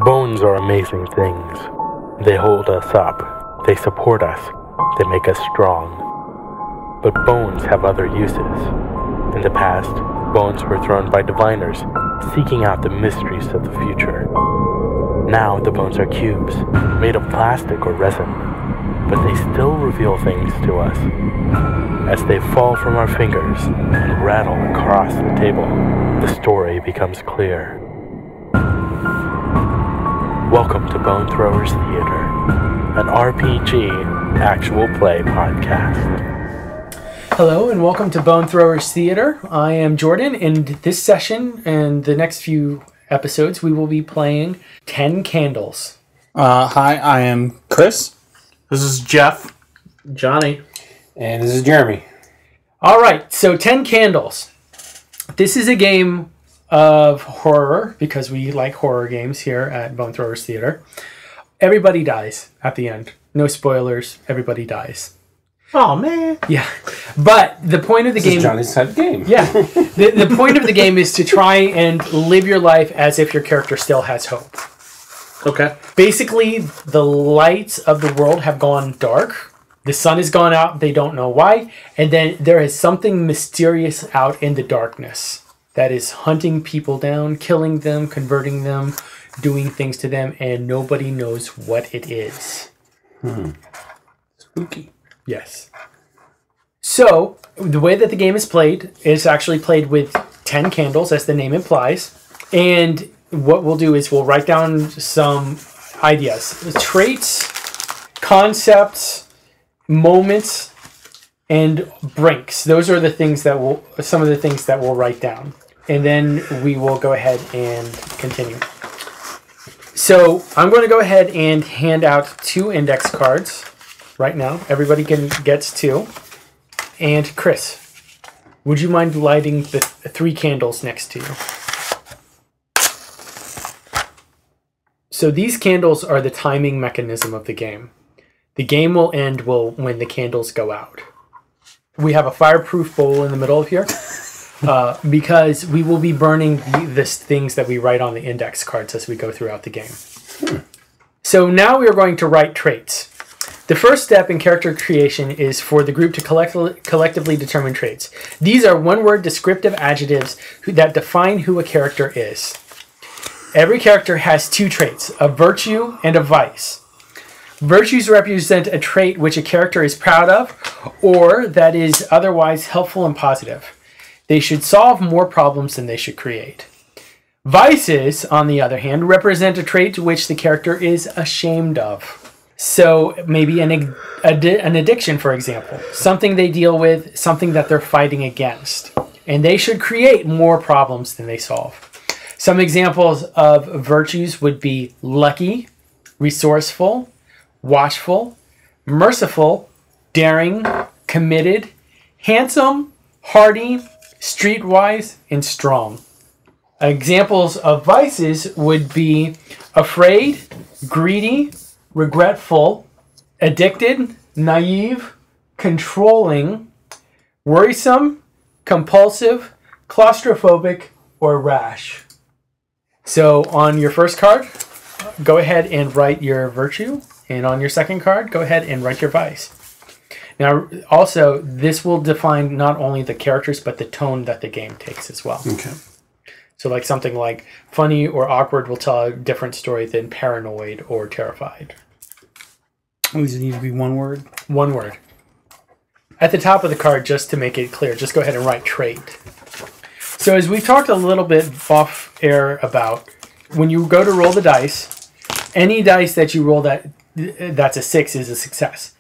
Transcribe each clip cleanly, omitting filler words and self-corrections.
Bones are amazing things. They hold us up. They support us. They make us strong. But bones have other uses. In the past, bones were thrown by diviners, seeking out the mysteries of the future. Now the bones are cubes, made of plastic or resin, but they still reveal things to us. As they fall from our fingers and rattle across the table, the story becomes clear. Welcome to Bone Throwers Theater, an RPG actual play podcast. Hello and welcome to Bone Throwers Theater. I am Jordan. In this session and the next few episodes, we will be playing 10 Candles. Hi, I am Chris. This is Jeff. Johnny. And this is Jeremy. All right, so 10 Candles. This is a game of horror, because we like horror games here at Bone Throwers Theater. Everybody dies at the end. No spoilers. Everybody dies. Oh, man. Yeah. But the point of the game... This is Johnny's type of game. Yeah. The point of the game is to try and live your life as if your character still has hope. Okay. Basically, the lights of the world have gone dark. The sun has gone out. They don't know why. And then there is something mysterious out in the darkness that is hunting people down, killing them, converting them, doing things to them, and nobody knows what it is. Spooky. Yes. So, the way that the game is played is actually played with 10 candles, as the name implies. And what we'll do is we'll write down some ideas. Traits, concepts, moments, and brinks. Those are the things that some of the things that we'll write down. And then we will go ahead and continue. So I'm going to go ahead and hand out 2 index cards right now. Everybody gets 2. And Chris, would you mind lighting the 3 candles next to you? So these candles are the timing mechanism of the game. The game will end when the candles go out. We have a fireproof bowl in the middle of here. Because we will be burning the things that we write on the index cards as we go throughout the game. So now we are going to write traits. The first step in character creation is for the group to collectively determine traits. These are one-word descriptive adjectives that define who a character is. Every character has 2 traits, a virtue and a vice. Virtues represent a trait which a character is proud of or that is otherwise helpful and positive. They should solve more problems than they should create. Vices, on the other hand, represent a trait which the character is ashamed of. So maybe an addiction, for example. Something they deal with, something that they're fighting against. And they should create more problems than they solve. Some examples of virtues would be lucky, resourceful, watchful, merciful, daring, committed, handsome, hardy, streetwise, and strong. Examples of vices would be afraid, greedy, regretful, addicted, naive, controlling, worrisome, compulsive, claustrophobic, or rash. So on your first card, go ahead and write your virtue, and on your second card, go ahead and write your vice. Now, also, this will define not only the characters, but the tone that the game takes as well. Okay. So like something like funny or awkward will tell a different story than paranoid or terrified. These need to be one word? One word. At the top of the card, just to make it clear, just go ahead and write trait. So as we talked a little bit off air about, when you go to roll the dice, any dice that you roll that's a 6 is a success.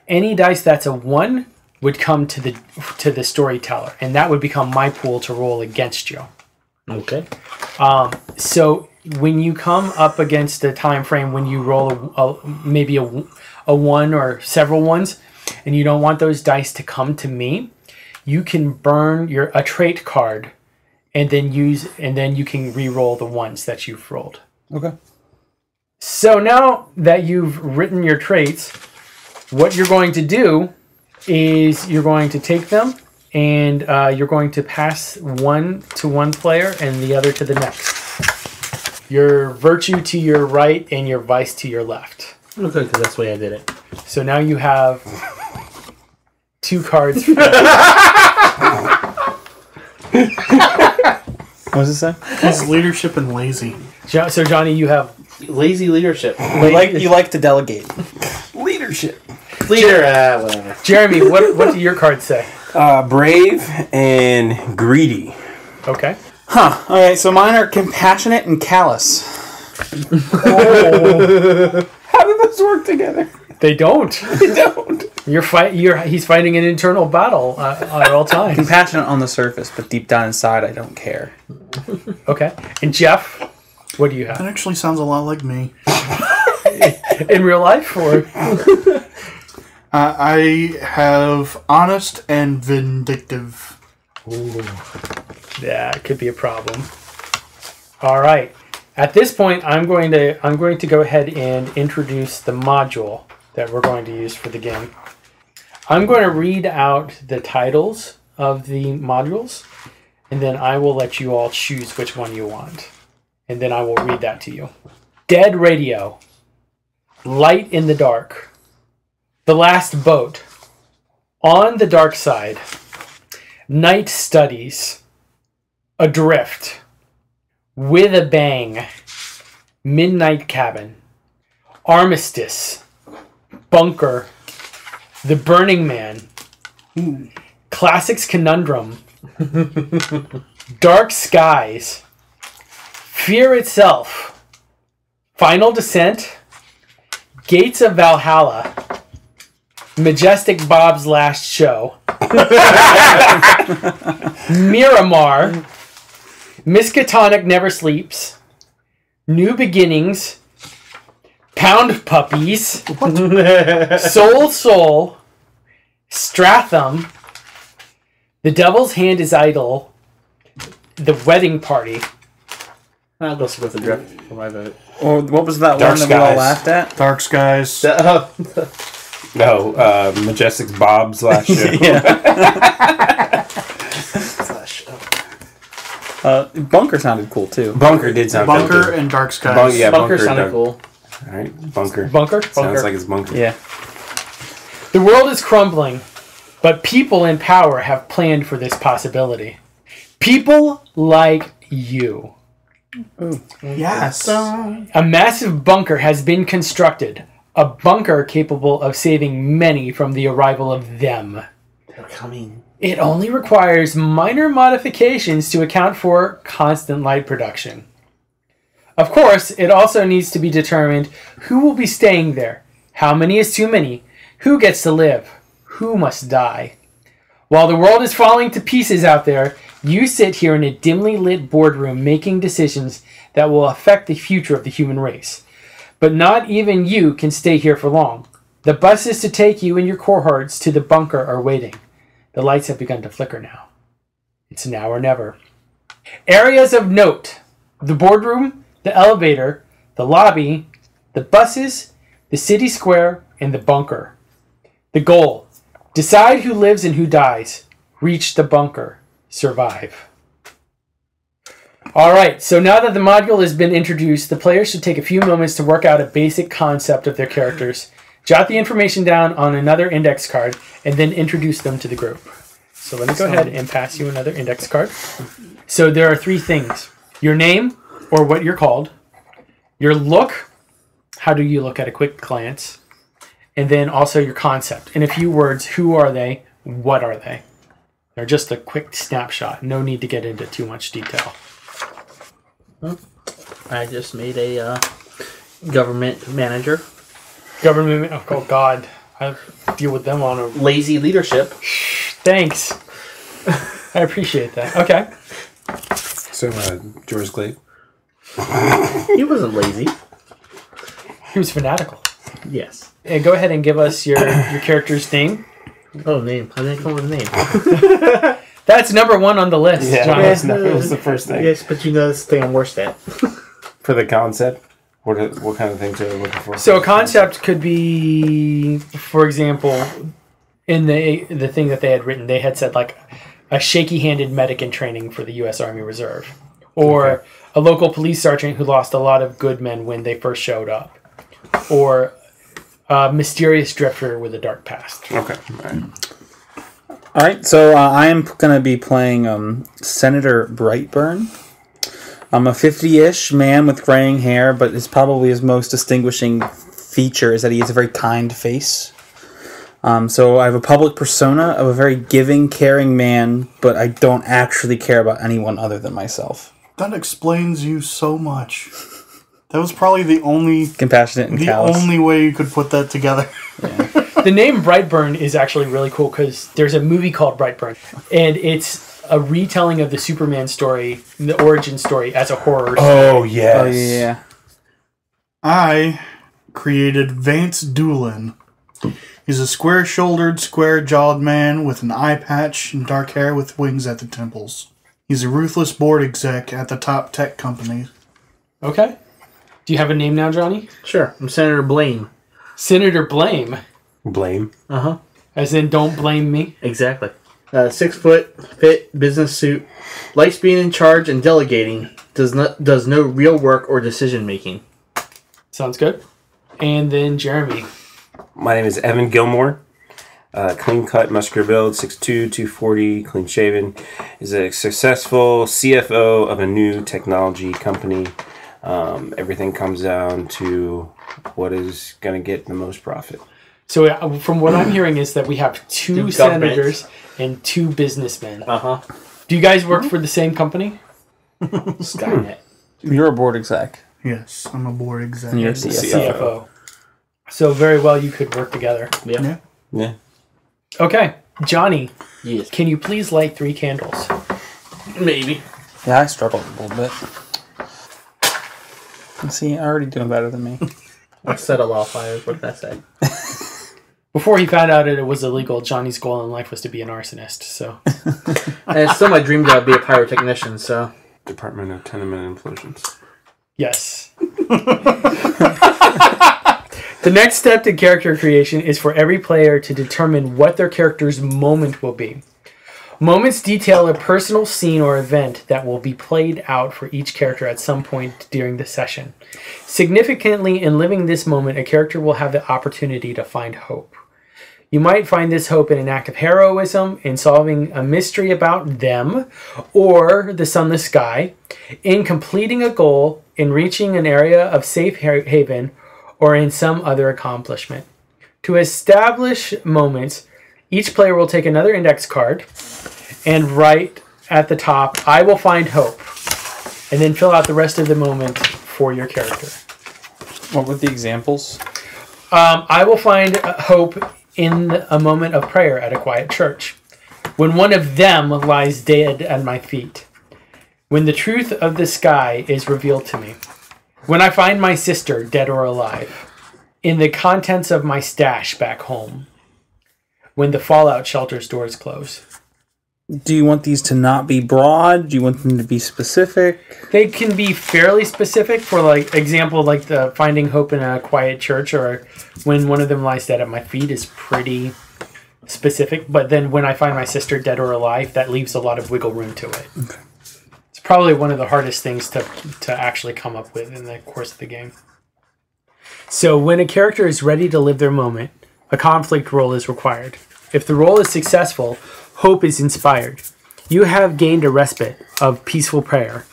Any dice that's a 1 would come to the storyteller, and that would become my pool to roll against you. Okay. So when you come up against a time frame when you roll maybe a 1 or several 1s, and you don't want those dice to come to me, you can burn a trait card, and then you can re-roll the 1s that you've rolled. Okay. So now that you've written your traits, what you're going to do is you're going to take them and you're going to pass one to one player and the other to the next. your virtue to your right and your vice to your left. Okay, because that's the way I did it. So now you have 2 cards. What does it say? It's leadership and lazy. So Johnny, you have Lazy leadership. You like to delegate. Leadership. Leader. Whatever. Jeremy. What do your cards say? Brave and greedy. Okay. Huh. Okay, so mine are compassionate and callous. How do those work together? They don't. They don't. He's fighting an internal battle at all times. Compassionate on the surface, but deep down inside, I don't care. Okay. And Jeff, what do you That have? actually sounds a lot like me. In real life, or I have honest and vindictive. yeah, it could be a problem. All right. At this point, I'm going to go ahead and introduce the module that we're going to use for the game. I'm going to read out the titles of the modules, and then I will let you all choose which one you want. And then I will read that to you. Dead Radio, Light in the Dark, The Last Boat, On the Dark Side, Night Studies, Adrift, With a Bang, Midnight Cabin, Armistice, Bunker, The Burning Man, Classics Conundrum, Dark Skies, Fear Itself, Final Descent, Gates of Valhalla, Majestic Bob's Last Show, Miramar, Miskatonic Never Sleeps, New Beginnings, Pound Puppies, Soul, Stratham, The Devil's Hand is Idle, The Wedding Party. I'll go with the drift for my vote. Or what was that Dark one that we all Skies. laughed at? Dark Skies. No, Majestic Bob's last show. Bunker sounded cool too. Bunker did sound Bunker good. and Dark Skies. Yeah, Bunker sounded Dark- cool. All right, Bunker. Bunker? Sounds like it's Bunker. Yeah. The world is crumbling, but people in power have planned for this possibility. People like you. Yes. A massive bunker has been constructed. A bunker capable of saving many from the arrival of them. They're coming. It only requires minor modifications to account for constant light production. Of course, it also needs to be determined who will be staying there, how many is too many, who gets to live, who must die. While the world is falling to pieces out there, you sit here in a dimly lit boardroom making decisions that will affect the future of the human race. But not even you can stay here for long. The buses to take you and your cohorts to the bunker are waiting. The lights have begun to flicker now. It's now or never. Areas of note: the boardroom, the elevator, the lobby, the buses, the city square, and the bunker. The goal: decide who lives and who dies. Reach the bunker. Survive. Alright, so now that the module has been introduced, the players should take a few moments to work out a basic concept of their characters. Jot the information down on another index card, and then introduce them to the group. So let me go ahead and pass you another index card. So there are 3 things. Your name, or what you're called. Your look, how do you look at a quick glance. And then also your concept. In a few words, who are they? What are they? They're just a quick snapshot. No need to get into too much detail. I just made a government manager. Government, oh God, I deal with them on a... Lazy leadership. Thanks. I appreciate that. Okay. So, George Glade. He wasn't lazy. He was fanatical. Yes. And go ahead and give us your character's name. Oh, name. I didn't come up with a name. That's number 1 on the list, Yeah, John. that was the first thing. Yes, but you know this thing I'm worst at. For the concept, what kind of things are they looking for? So a concept could be, for example, in the thing that they had written, they had said like a shaky-handed medic in training for the U.S. Army Reserve, Or a local police sergeant who lost a lot of good men when they first showed up. Or a mysterious drifter with a dark past. Okay. All right. All right, so I am going to be playing Senator Brightburn. I'm a 50-ish man with graying hair, but probably his most distinguishing feature is that he has a very kind face. So I have a public persona of a very giving, caring man, but I don't actually care about anyone other than myself. That explains you so much. That was probably the only Compassionate and callous. only way you could put that together. The name Brightburn is actually really cool because there's a movie called Brightburn, and it's a retelling of the Superman story, the origin story, as a horror story. Oh, yes. Oh, yeah. I created Vance Doolan. He's a square-shouldered, square-jawed man with an eye patch and dark hair with wings at the temples. He's a ruthless board exec at the top tech company. Okay. Do you have a name now, Johnny? Sure. I'm Senator Blame. Senator Blame. Blame. Uh-huh. As in, don't blame me. Exactly. 6 foot, fit, business suit, likes being in charge and delegating, does no real work or decision making. Sounds good. And then Jeremy. My name is Evan Gilmore. Clean cut, muscular build, 6'2", 240, clean shaven. Is a successful CFO of a new technology company. Everything comes down to what is going to get the most profit. So from what I'm hearing is that we have two senators and 2 businessmen. Uh-huh. Do you guys work for the same company? Skynet. You're a board exec. Yes, I'm a board exec. And you're CFO. So very well you could work together. Yeah. Yeah. Okay. Johnny, Yes. can you please light 3 candles? Maybe. Yeah, I struggled a little bit. See, already doing better than me. I set a lot of fires. What did I say? Before he found out that it was illegal, Johnny's goal in life was to be an arsonist. So And it's still my dream job to be a pyrotechnician, so... Department of Tenement Implosions. yes. The next step to character creation is for every player to determine what their character's moment will be. Moments detail a personal scene or event that will be played out for each character at some point during the session. Significantly, in living this moment, a character will have the opportunity to find hope. You might find this hope in an act of heroism, in solving a mystery about them, or the sunless sky, in completing a goal, in reaching an area of safe haven, or in some other accomplishment. To establish moments, each player will take another index card and write at the top, I will find hope, and then fill out the rest of the moment for your character. What were the examples? I will find hope in a moment of prayer at a quiet church, when one of them lies dead at my feet, when the truth of the sky is revealed to me, when I find my sister dead or alive, in the contents of my stash back home, when the fallout shelter's doors close. Do you want these to not be broad? Do you want them to be specific? They can be fairly specific. For like example, like the finding hope in a quiet church, or when one of them lies dead at my feet is pretty specific. But then when I find my sister dead or alive, that leaves a lot of wiggle room to it. Okay. It's probably one of the hardest things to actually come up with in the course of the game. So when a character is ready to live their moment, a conflict roll is required. If the roll is successful, hope is inspired. You have gained a respite of peaceful prayer.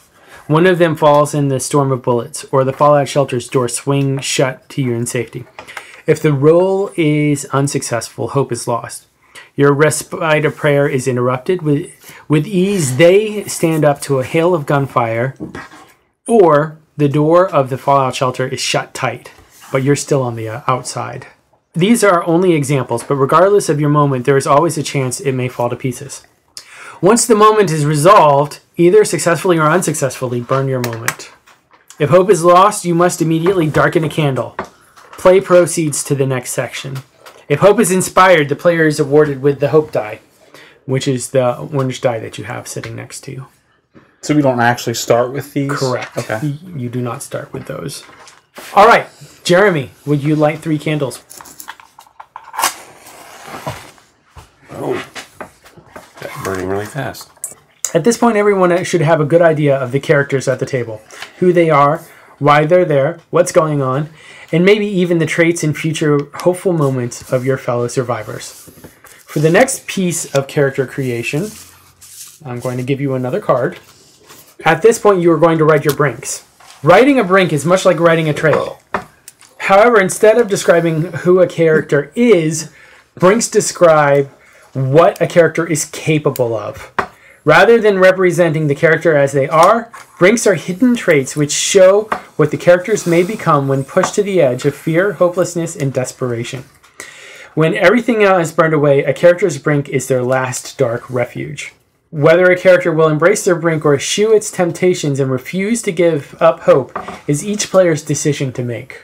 One of them falls in the storm of bullets, or the fallout shelter's door swings shut to you in safety. If the roll is unsuccessful, hope is lost. Your respite of prayer is interrupted. With ease, they stand up to a hail of gunfire, or the door of the fallout shelter is shut tight, but you're still on the outside. These are only examples, but regardless of your moment, there is always a chance it may fall to pieces. Once the moment is resolved, either successfully or unsuccessfully, burn your moment. If hope is lost, you must immediately darken a candle. Play proceeds to the next section. If hope is inspired, the player is awarded with the hope die, which is the orange die that you have sitting next to you. So we don't actually start with these? Correct. Okay. You do not start with those. All right, Jeremy, would you light 3 candles? Oh. That's burning really fast. At this point, everyone should have a good idea of the characters at the table, who they are, why they're there, what's going on, and maybe even the traits and future hopeful moments of your fellow survivors. For the next piece of character creation, I'm going to give you another card. At this point, you are going to write your brinks. Writing a brink is much like writing a trait. However, instead of describing who a character is, brinks describe what a character is capable of. Rather than representing the character as they are, brinks are hidden traits which show what the characters may become when pushed to the edge of fear, hopelessness, and desperation. When everything else is burned away, a character's brink is their last dark refuge. Whether a character will embrace their brink or eschew its temptations and refuse to give up hope is each player's decision to make.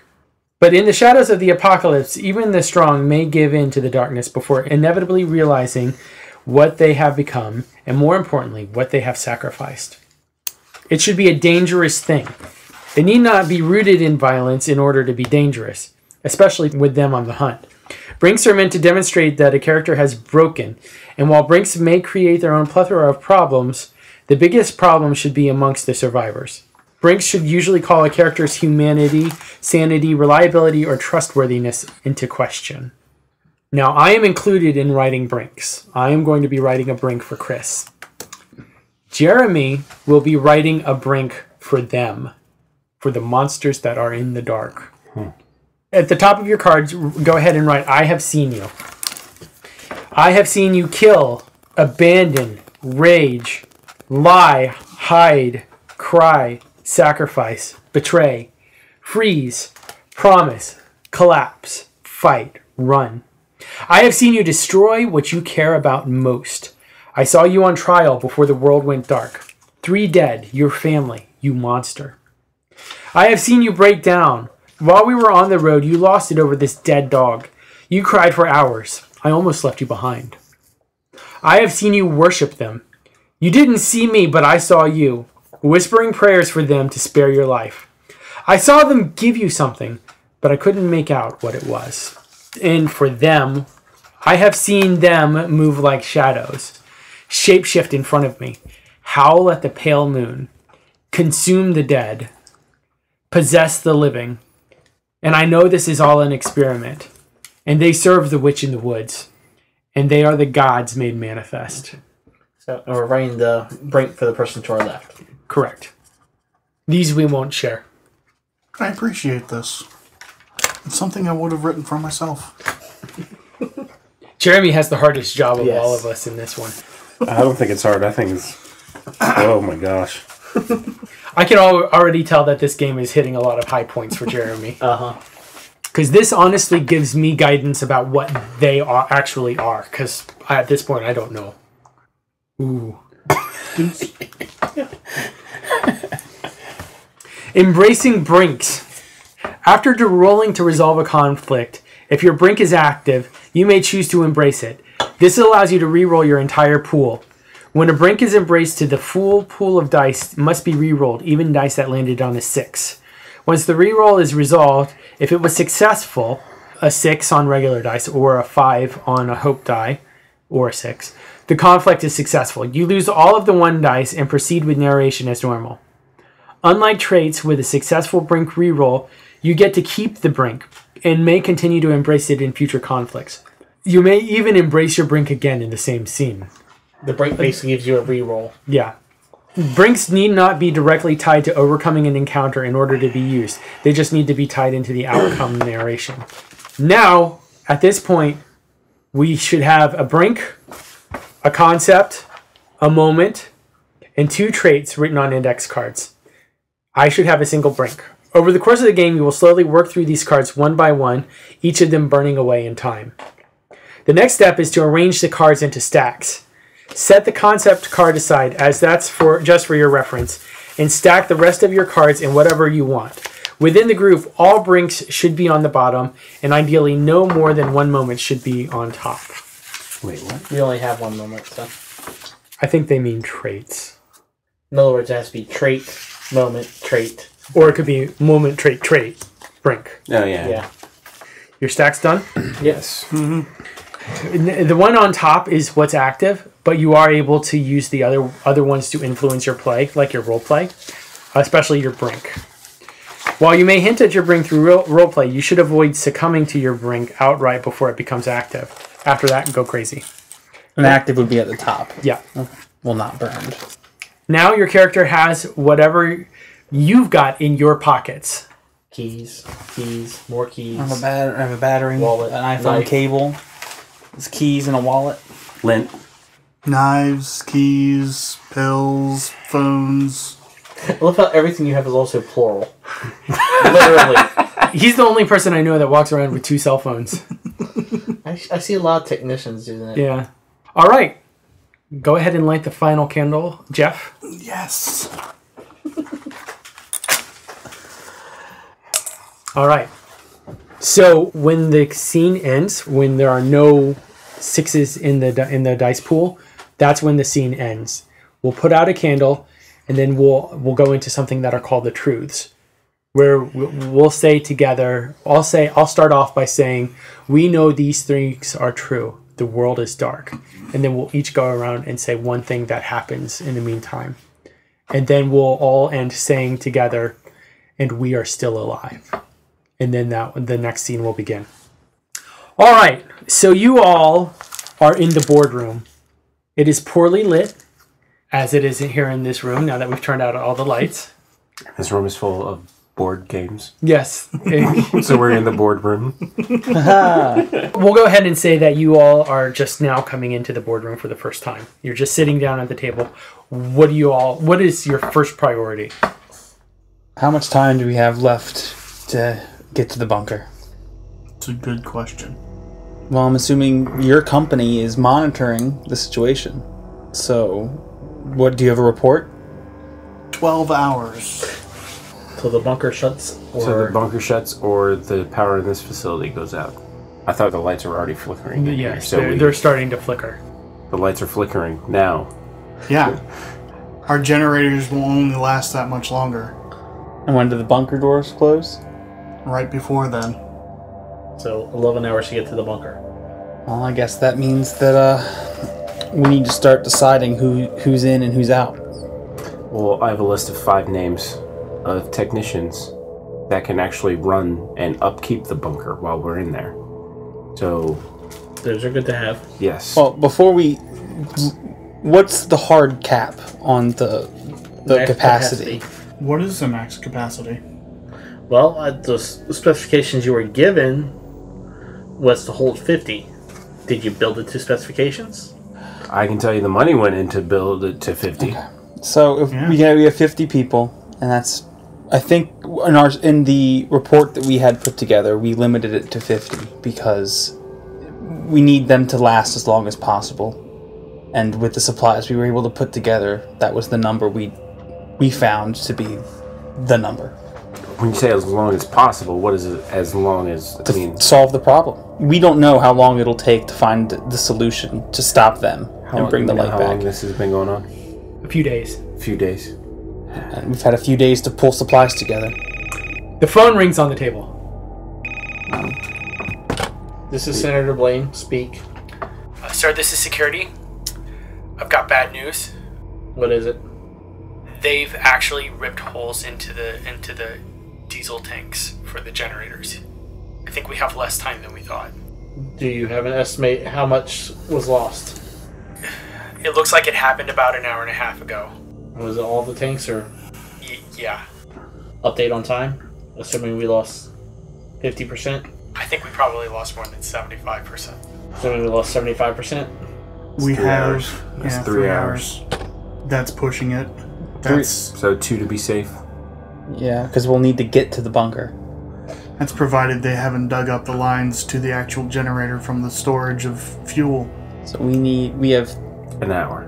But in the shadows of the apocalypse, even the strong may give in to the darkness before inevitably realizing what they have become, and more importantly, what they have sacrificed. It should be a dangerous thing. It need not be rooted in violence in order to be dangerous, especially with them on the hunt. Brinks are meant to demonstrate that a character has broken, and while brinks may create their own plethora of problems, the biggest problem should be amongst the survivors. Brinks should usually call a character's humanity, sanity, reliability, or trustworthiness into question. Now, I am included in writing brinks. I am going to be writing a brink for Chris. Jeremy will be writing a brink for them, for the monsters that are in the dark. At the top of your cards, go ahead and write, I have seen you. I have seen you kill, abandon, rage, lie, hide, cry, sacrifice, betray, freeze, promise, collapse, fight, run. I have seen you destroy what you care about most. I saw you on trial before the world went dark. 3 dead, your family, you monster. I have seen you break down. While we were on the road, you lost it over this dead dog. You cried for hours. I almost left you behind. I have seen you worship them. You didn't see me, but I saw you, whispering prayers for them to spare your life. I saw them give you something, but I couldn't make out what it was. And for them, I have seen them move like shadows, shapeshift in front of me, howl at the pale moon, consume the dead, possess the living. And I know this is all an experiment, and they serve the witch in the woods, and they are the gods made manifest. So we're writing the brink for the person to our left. Correct. These we won't share. I appreciate this. It's something I would have written for myself. Jeremy has the hardest job of Yes. all of us in this one. I don't think it's hard. I think it's... Oh my gosh. I can already tell that this game is hitting a lot of high points for Jeremy. Uh-huh. Because this honestly gives me guidance about what they actually are. Because at this point, I don't know. Ooh. Embracing brinks. After rolling to resolve a conflict, if your brink is active, you may choose to embrace it. This allows you to re-roll your entire pool. When a brink is embraced to the full pool of dice must be re-rolled, even dice that landed on a 6. Once the re-roll is resolved, if it was successful, a 6 on regular dice or a 5 on a hope die, or a 6, the conflict is successful. You lose all of the 1 dice and proceed with narration as normal. Unlike traits with a successful brink re-roll, you get to keep the brink and may continue to embrace it in future conflicts. You may even embrace your brink again in the same scene. The brink basically gives you a reroll. Yeah. Brinks need not be directly tied to overcoming an encounter in order to be used. They just need to be tied into the outcome narration. Now, at this point, we should have a brink, a concept, a moment, and 2 traits written on index cards. I should have a single brink. Over the course of the game, you will slowly work through these cards one by one, each of them burning away in time. The next step is to arrange the cards into stacks. Set the concept card aside, as that's just for your reference, and stack the rest of your cards in whatever you want. Within the group, all brinks should be on the bottom, and ideally no more than 1 moment should be on top. Wait, what? We only have 1 moment, so. I think they mean traits. In other words, it has to be trait, moment, trait. Or it could be moment, trait, brink. Oh, yeah. Yeah. Your stack's done? Yes. The one on top is what's active, but you are able to use the other ones to influence your play, like your role play, especially your brink. While you may hint at your brink through role play, you should avoid succumbing to your brink outright before it becomes active. After that, go crazy. An active would be at the top. Yeah. Well, not burned. Now your character has whatever you've got in your pockets. Keys, more keys. I have a battery, Wallet, an iPhone knife. cable, there's keys and a wallet. Lint. Knives, keys, pills, phones. I love how everything you have is also plural. Literally. He's the only person I know that walks around with 2 cell phones. I see a lot of technicians doing that. Yeah. All right. Go ahead and light the final candle, Jeff. Yes. All right. So when the scene ends, when there are no 6s in the dice pool, that's when the scene ends. We'll put out a candle, and then we'll go into something that are called the truths, where we'll say together. I'll start off by saying, "We know these things are true. The world is dark," and then we'll each go around and say one thing that happens in the meantime, and then we'll all end saying together, "And we are still alive." And then the next scene will begin. All right, so you all are in the boardroom. It is poorly lit, as it is here in this room, now that we've turned out all the lights. This room is full of board games. Yes. So we're in the boardroom. We'll go ahead and say that you all are just now coming into the boardroom for the first time. You're just sitting down at the table. What is your first priority? How much time do we have left to get to the bunker? It's a good question. Well, I'm assuming your company is monitoring the situation. So, what, do you have a report? 12 hours. Till the bunker shuts? So the bunker shuts or the power in this facility goes out. I thought the lights were already flickering. in here, Yes, so they're starting to flicker. the lights are flickering now. Yeah. Our generators will only last that much longer. And when do the bunker doors close? Right before then. So 11 hours to get to the bunker. Well, I guess that means that we need to start deciding who's in and who's out. Well, I have a list of 5 names of technicians that can actually run and upkeep the bunker while we're in there. So, Those are good to have. yes. Well, what's the hard cap on the Max capacity? What is the max capacity? Well, the specifications you were given was to hold 50. Did you build it to specifications? I can tell you the money went in to build it to 50. So if we have 50 people, and that's, I think in the report that we had put together, we limited it to 50 because we need them to last as long as possible. And with the supplies we were able to put together, that was the number we found to be the number. When you say as long as possible, what is it as long as? I mean, Solve the problem. We don't know how long it'll take to find the solution to stop them and bring the light how long back. this has been going on? A few days. A few days. And we've had a few days to pull supplies together. The phone rings on the table. This is Senator Blaine. Speak. Sir, this is security. I've got bad news. What is it? They've actually ripped holes into the diesel tanks for the generators. I think we have less time than we thought. Do you have an estimate how much was lost? It looks like it happened about an hour and a half ago. Was it all the tanks or Yeah. update on time? Assuming we lost 50%? I think we probably lost more than 75%. Assuming we lost 75%? We 3 have hours. That's 3 hours. That's pushing it. That's So 2 to be safe. Yeah, because we'll need to get to the bunker. that's provided they haven't dug up the lines to the actual generator from the storage of fuel. So we have An hour.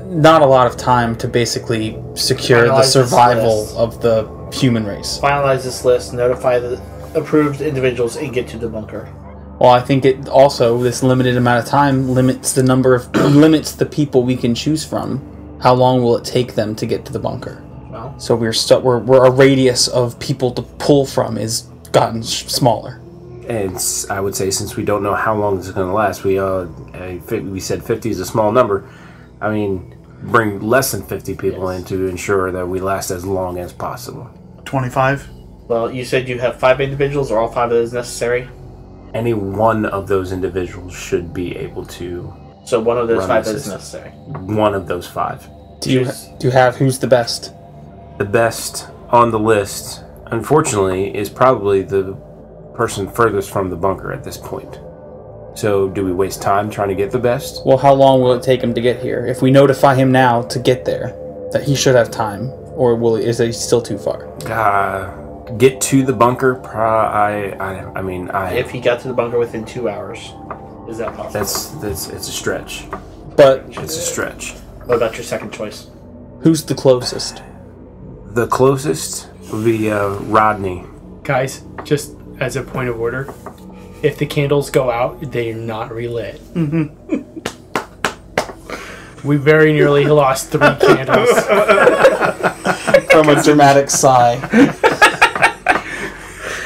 not a lot of time to basically secure the Finalize this survival list. of the human race. Finalize this list, notify the approved individuals, and get to the bunker. Well, I think it also, this limited amount of time limits limits the people we can choose from. How long will it take them to get to the bunker? Well, So we're a radius of people to pull from is gotten smaller. And I would say, since we don't know how long this is going to last, we said 50 is a small number. I mean, bring less than 50 people in to ensure that we last as long as possible. 25. Well, you said you have 5 individuals, or all 5 of those necessary? Any one of those individuals should be able to. So one of those run 5 the is system. necessary. One of those 5. Do you have who's the best? The best on the list, unfortunately, is probably the person furthest from the bunker at this point. So, do we waste time trying to get the best? Well, how long will it take him to get here? If we notify him now to get there, that he should have time, or is he still too far? Get to the bunker. If he got to the bunker within 2 hours, is that possible? It's a stretch. But It's a stretch. What about your second choice? who's the closest? The closest would be Rodney. Guys, just as a point of order, if the candles go out, they are not relit. We very nearly lost 3 candles. From a dramatic sigh.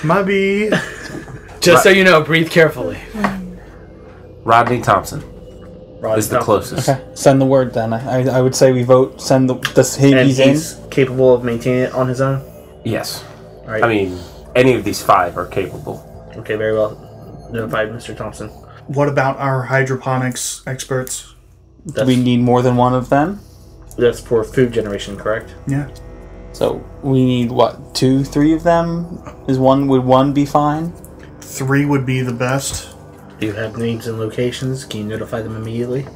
Maybe. Just so you know, breathe carefully. Rodney Thompson is the closest. Okay, send the word then. I would say we vote. Send the. And He's in. he's capable of maintaining it on his own? Yes. All right. I mean, any of these 5 are capable. Okay, very well. Notified Mr. Thompson. What about our hydroponics experts? Do we need more than one of them? That's for food generation, correct? Yeah. So we need what? 2, 3 of them? Would one be fine? 3 would be the best. Do you have names and locations? Can you notify them immediately?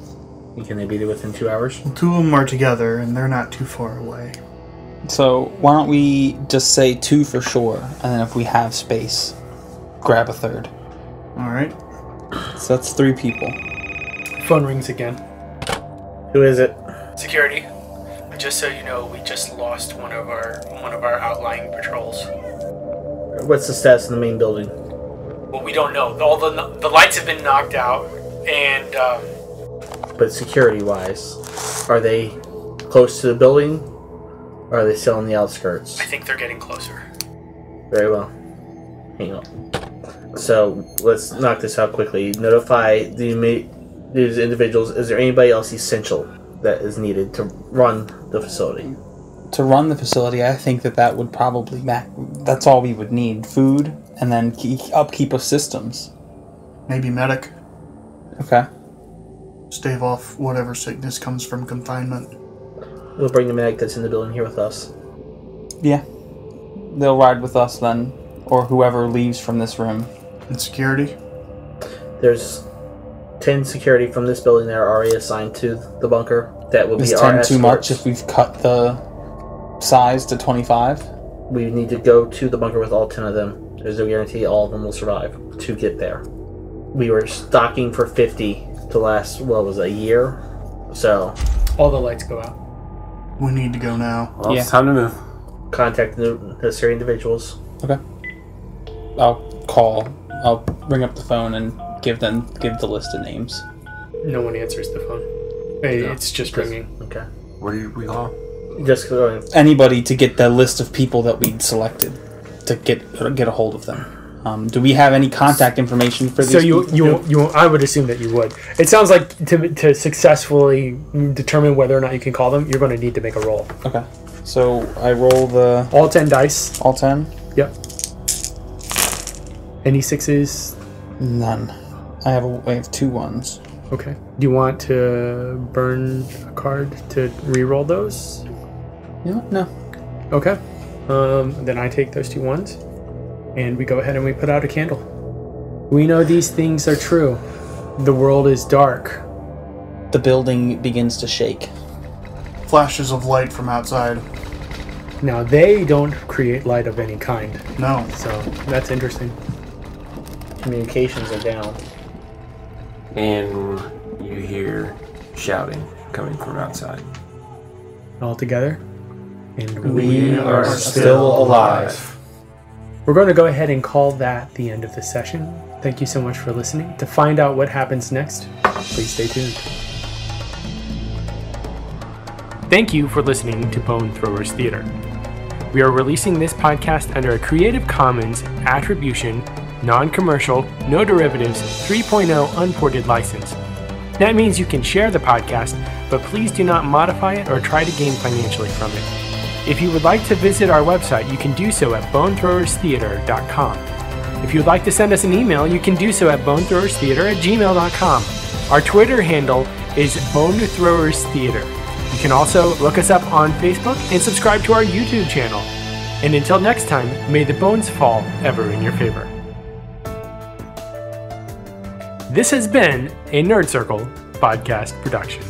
And can they be there within 2 hours? 2 of them are together, and they're not too far away. So why don't we just say 2 for sure, and then if we have space, grab a third. All right. So that's 3 people. Phone rings again. Who is it? Security. Just so you know, we just lost one of our outlying patrols. What's the status in the main building? Well, we don't know. All the lights have been knocked out, and But security-wise, are they close to the building, or are they still on the outskirts? I think they're getting closer. Very well. Hang on. So let's knock this out quickly. Notify these individuals. Is there anybody else essential that is needed to run the facility? To run the facility, I think that would probably that's all we would need. Food, and then upkeep of systems. Maybe medic. Okay. Stave off whatever sickness comes from confinement. We'll bring the medic that's in the building here with us. Yeah. They'll ride with us then, or whoever leaves from this room. And security. There's 10 security from this building that are already assigned to the bunker. That will Is be our 10 too much escorts. if we've cut the size to 25? We need to go to the bunker with all 10 of them. There's no guarantee all of them will survive to get there. We were stocking for 50 to last, a year? So, All the lights go out. We need to go now. Well, Yeah. it's time to move. contact the necessary individuals. Okay. I'll ring up the phone and give the list of names. No one answers the phone. Hey, it's just ringing. Okay. What do we call? Just go ahead. Anybody to get the list of people that we'd selected to get a hold of them. Do we have any contact information for these So people? I would assume that you would. It sounds like to successfully determine whether or not you can call them, you're going to need to make a roll. Okay. So I roll All 10 dice. all 10? Yep. Any 6s? None. I have 2 ones. Okay. Do you want to burn a card to re-roll those? No. Okay. Then I take those 2 ones, and we go ahead and we put out a candle. We know these things are true. The world is dark. The building begins to shake. Flashes of light from outside. Now, they don't create light of any kind, No. so that's interesting. Communications are down. And you hear shouting coming from outside. All together. And We are still alive. We're going to go ahead and call that the end of the session. Thank you so much for listening. To find out what happens next, please stay tuned. Thank you for listening to Bone Throwers Theater. We are releasing this podcast under a Creative Commons Attribution, non-commercial, no derivatives, 3.0 unported license. That means you can share the podcast, but please do not modify it or try to gain financially from it. If you would like to visit our website, you can do so at bonethrowerstheater.com. If you would like to send us an email, you can do so at bonethrowerstheater@gmail.com. Our Twitter handle is bonethrowerstheater. You can also look us up on Facebook and subscribe to our YouTube channel. And until next time, may the bones fall ever in your favor. This has been a Nerd Circle podcast production.